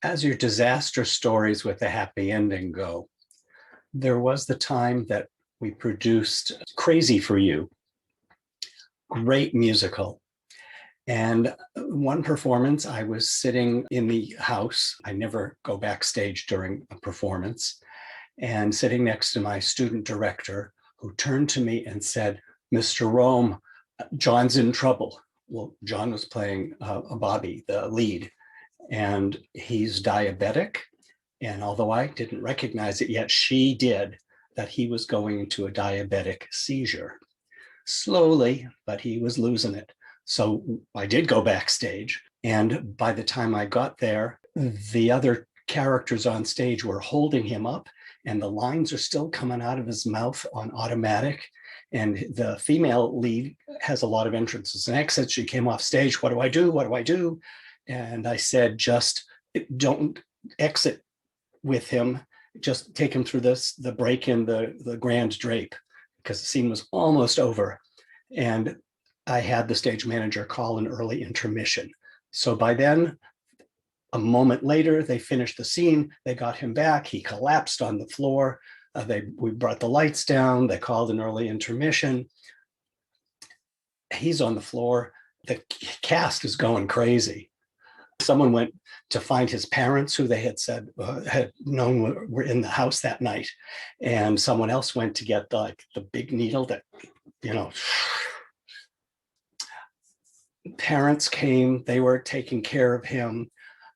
as your disaster stories with a happy ending go, there was the time that we produced Crazy for You, great musical. And one performance, I was sitting in the house. I never go backstage during a performance, and sitting next to my student director, who turned to me and said, "Mr. Rome, John's in trouble." Well, John was playing Bobby, the lead, and he's diabetic. And although I didn't recognize it yet, she did, that he was going into a diabetic seizure. Slowly, but he was losing it. So I did go backstage. And by the time I got there, the other characters on stage were holding him up, and the lines are still coming out of his mouth on automatic. And the female lead has a lot of entrances and exits. She came off stage. What do I do? What do I do? And I said, just don't exit with him. Just take him through the break in the grand drape, because the scene was almost over. And I had the stage manager call an early intermission. So by then, a moment later, they finished the scene. They got him back. He collapsed on the floor. We brought the lights down. They called an early intermission. He's on the floor. The cast is going crazy. Someone went to find his parents, who they had said had known were in the house that night, and someone else went to get the big needle that, parents came. They were taking care of him.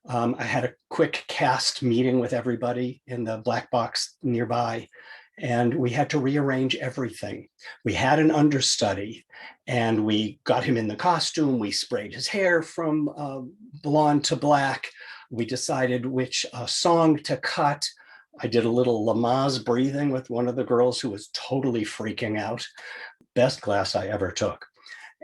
I had a quick cast meeting with everybody in the black box nearby, and we had to rearrange everything. We had an understudy, and we got him in the costume. We sprayed his hair from blonde to black. We decided which song to cut. I did a little Lamaze breathing with one of the girls who was totally freaking out. Best class I ever took.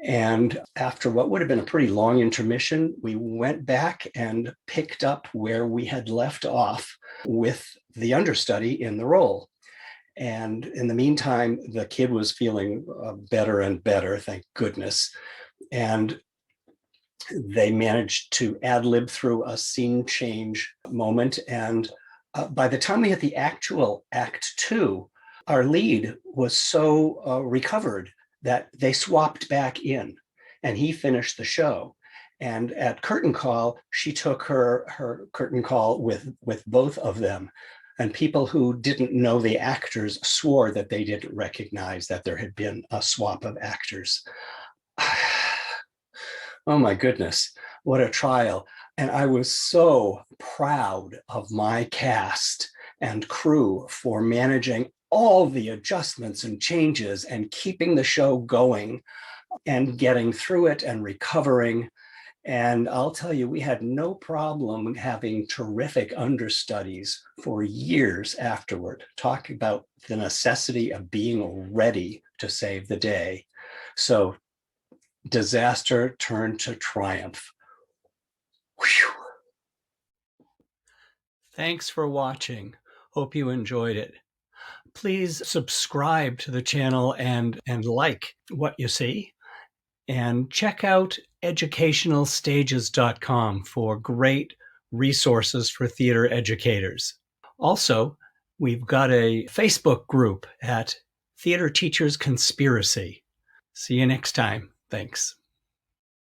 And after what would have been a pretty long intermission, we went back and picked up where we had left off with the understudy in the role. And in the meantime, the kid was feeling better and better, thank goodness. And they managed to ad-lib through a scene change moment. And by the time we hit the actual act 2, our lead was so recovered that they swapped back in, and he finished the show. And at curtain call, she took her curtain call with both of them. And people who didn't know the actors swore that they didn't recognize that there had been a swap of actors. Oh my goodness, what a trial. And I was so proud of my cast and crew for managing all the adjustments and changes and keeping the show going and getting through it and recovering. And I'll tell you, we had no problem having terrific understudies for years afterward, talking about the necessity of being ready to save the day. So disaster turned to triumph. Whew. Thanks for watching. Hope you enjoyed it. Please subscribe to the channel and like what you see. And check out educationalstages.com for great resources for theater educators. Also, we've got a Facebook group at Theater Teachers Conspiracy. See you next time. Thanks.